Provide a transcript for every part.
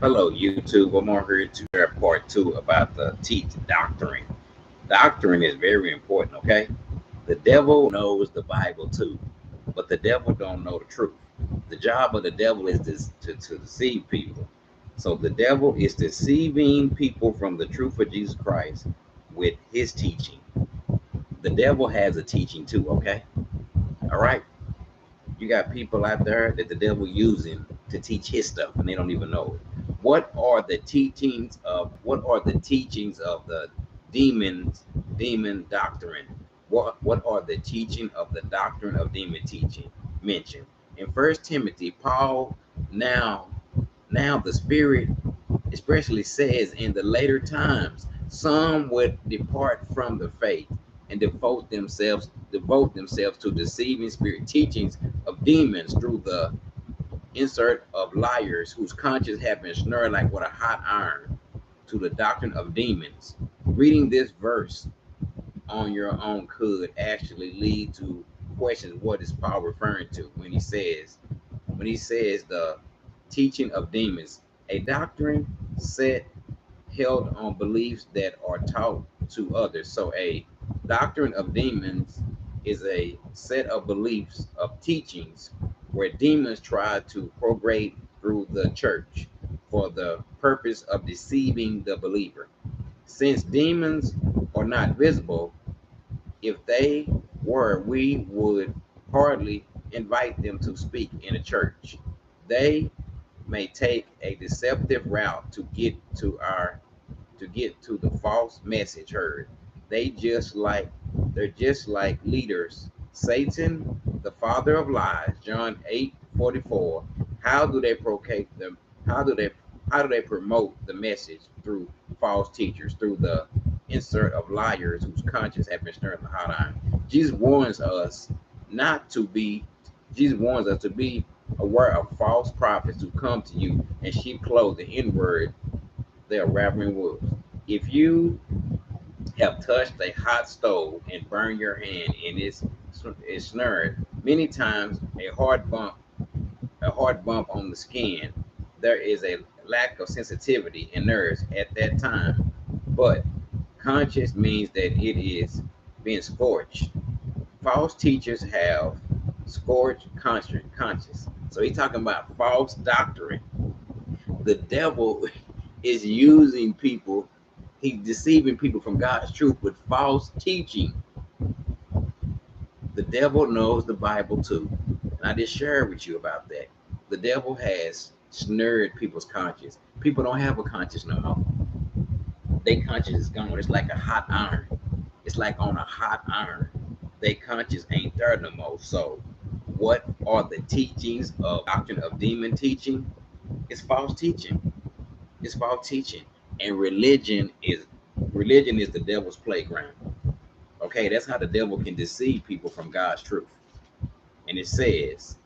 Hello, YouTube. I'm on here to share part two about the teach doctrine. Doctrine is very important, okay? The devil knows the Bible too, but the devil don't know the truth. The job of the devil is to deceive people. So the devil is deceiving people from the truth of Jesus Christ with his teaching. The devil has a teaching too, okay? All right? You got people out there that the devil using to teach his stuff and they don't even know it. What are the teachings of the demon doctrine? What are the teaching of the doctrine of demon teaching mentioned? In First Timothy, Paul now now the Spirit especially says in the later times some would depart from the faith and devote themselves to deceiving spirit teachings of demons through the insert of liars whose conscience have been snared like with a hot iron to the doctrine of demons. Reading this verse on your own could actually lead to questions. What is Paul referring to when he says the teaching of demons, a doctrine set held on beliefs that are taught to others? So a doctrine of demons is a set of beliefs of teachings where demons try to prograde through the church for the purpose of deceiving the believer. Since demons are not visible, if they were, we would hardly invite them to speak in a church. They may take a deceptive route to get to the false message heard. They're just like leaders. Satan, the father of lies, John 8:44. How do they proclaim them? How do they how do they promote the message through false teachers, through the insert of liars whose conscience have been stirred in the hot iron? Jesus warns us not to be Jesus warns us to be aware of false prophets who come to you in sheep clothing. In word, they are ravening wolves. If you have touched a hot stove and burned your hand and it's snared, many times a hard bump on the skin, there is a lack of sensitivity in nerves at that time. But conscious means that it is being scorched. False teachers have scorched conscience. So he's talking about false doctrine. The devil is using people, he's deceiving people from God's truth with false teaching. The devil knows the Bible too. And I just shared with you about that. The devil has snared people's conscience. People don't have a conscience no more. Their conscience is gone. It's like a hot iron. It's like on a hot iron. Their conscience ain't there no more. So what are the teachings of doctrine of demon teaching? It's false teaching. It's false teaching. And religion is the devil's playground. Okay, that's how the devil can deceive people from God's truth. And it says,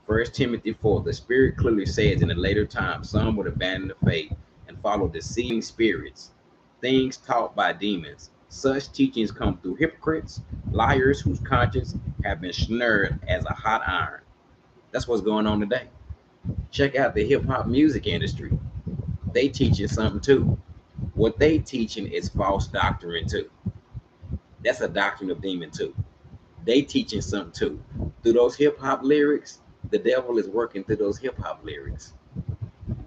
First Timothy 4, the Spirit clearly says in the later times, some would abandon the faith and follow deceiving spirits, things taught by demons. Such teachings come through hypocrites, liars whose conscience have been snared as a hot iron. That's what's going on today. Check out the hip hop music industry. They teaching something too. What they teaching is false doctrine too. That's a doctrine of demon too. They teaching something too. Through those hip hop lyrics, the devil is working through those hip hop lyrics.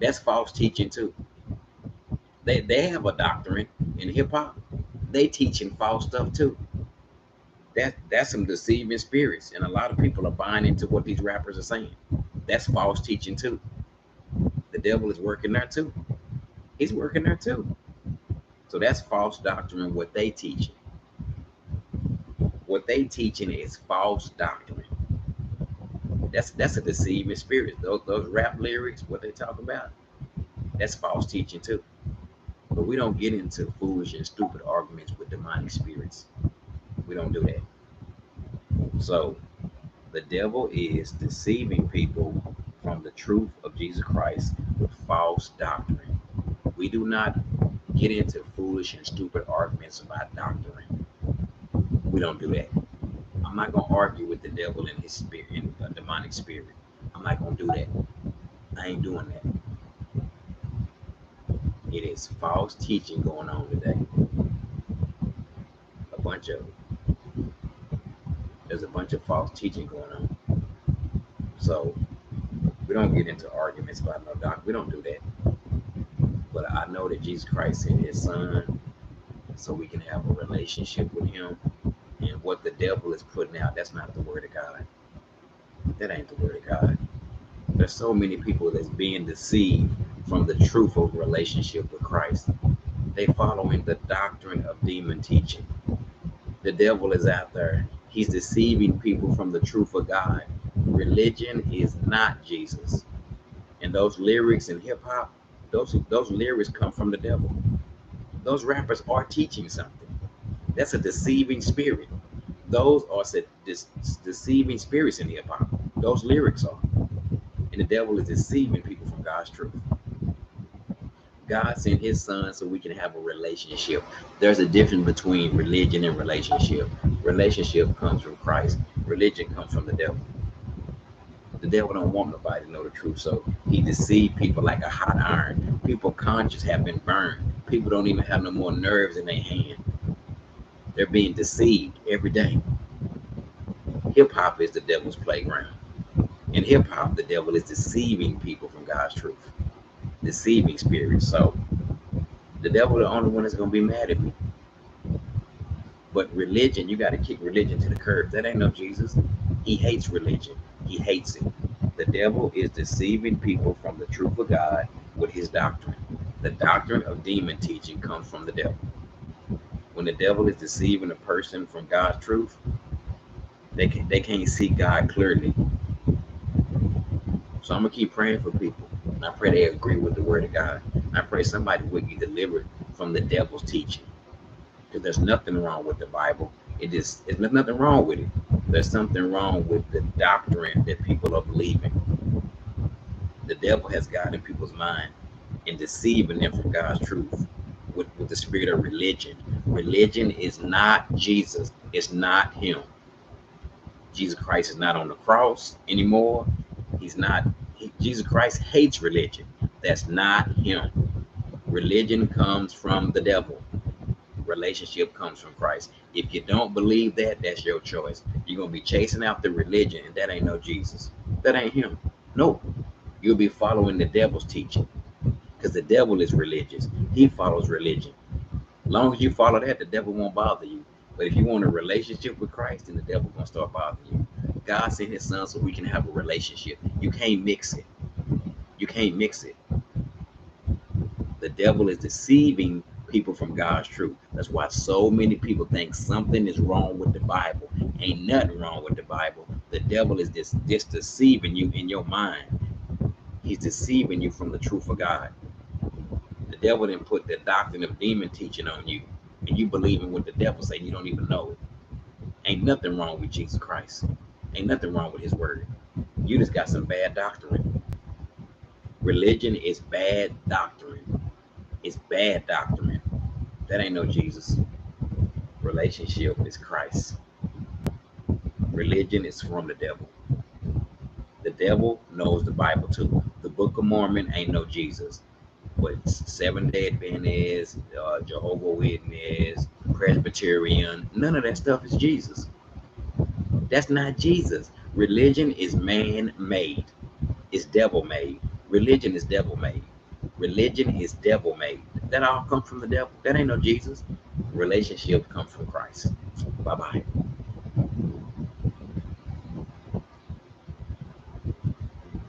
That's false teaching too. They have a doctrine in hip hop. They teaching false stuff too. That's some deceiving spirits, and a lot of people are buying into what these rappers are saying. That's false teaching too. The devil is working there too. He's working there too. So that's false doctrine. What they teaching is false doctrine. That's a deceiving spirit. Those rap lyrics, what they talk about, that's false teaching too. But we don't get into foolish and stupid arguments with demonic spirits. We don't do that. So the devil is deceiving people from the truth of Jesus Christ with false doctrine. We do not get into foolish and stupid arguments about doctrine. We don't do that. I'm not gonna argue with the devil and his spirit and a demonic spirit. I'm not gonna do that. I ain't doing that. It is false teaching going on today. A bunch of There's a bunch of false teaching going on. So we don't get into arguments about no doctrine. We don't do that. But I know that Jesus Christ sent his son so we can have a relationship with him. And what the devil is putting out, that's not the word of God. That ain't the word of God. There's so many people that's being deceived from the truth of relationship with Christ. They following the doctrine of demon teaching. The devil is out there. He's deceiving people from the truth of God. Religion is not Jesus. And those lyrics in hip hop, those lyrics come from the devil. Those rappers are teaching something. That's a deceiving spirit. Those are deceiving spirits in hip hop. Those lyrics are. And the devil is deceiving people from God's truth. God sent his son so we can have a relationship. There's a difference between religion and relationship. Relationship comes from Christ. Religion comes from the devil. The devil don't want nobody to know the truth, so he deceived people like a hot iron. People's conscience have been burned. People don't even have no more nerves in their hand. They're being deceived every day. Hip hop is the devil's playground. In hip hop, the devil is deceiving people from God's truth. Deceiving spirits. So the devil is the only one that's going to be mad at me. But religion, you got to kick religion to the curb. That ain't no Jesus. He hates religion. He hates it. The devil is deceiving people from the truth of God with his doctrine. The doctrine of demon teaching comes from the devil. When the devil is deceiving a person from God's truth, they can't see God clearly. So I'm going to keep praying for people. And I pray they agree with the word of God. And I pray somebody will be delivered from the devil's teaching. Because there's nothing wrong with the Bible. There's nothing wrong with it. There's something wrong with the doctrine that people are believing. The devil has got in people's mind and deceiving them from God's truth with the spirit of religion. Religion is not Jesus. It's not him. Jesus Christ is not on the cross anymore. Jesus Christ hates religion. That's not him. Religion comes from the devil. Relationship comes from Christ. If you don't believe that, that's your choice. You're going to be chasing after religion, and that ain't no Jesus. That ain't him. Nope. You'll be following the devil's teaching, because the devil is religious. He follows religion. As long as you follow that, the devil won't bother you. But if you want a relationship with Christ, then the devil's going to start bothering you. God sent his son so we can have a relationship. You can't mix it. You can't mix it. The devil is deceiving people from God's truth. That's why so many people think something is wrong with the Bible. Ain't nothing wrong with the Bible. The devil is just deceiving you in your mind. He's deceiving you from the truth of God. The devil didn't put the doctrine of demon teaching on you, and you believe in what the devil say. You don't even know it. Ain't nothing wrong with Jesus Christ. Ain't nothing wrong with his word. You just got some bad doctrine. Religion is bad doctrine. It's bad doctrine. That ain't no Jesus. Relationship is Christ. Religion is from the devil. The devil knows the Bible too. The Book of Mormon ain't no Jesus. But Seventh-day Adventist, Jehovah's Witness, Presbyterian, none of that stuff is Jesus. That's not Jesus. Religion is man-made. It's devil-made. Religion is devil-made. Religion is devil-made. That all comes from the devil. That ain't no Jesus. Relationships come from Christ. Bye-bye.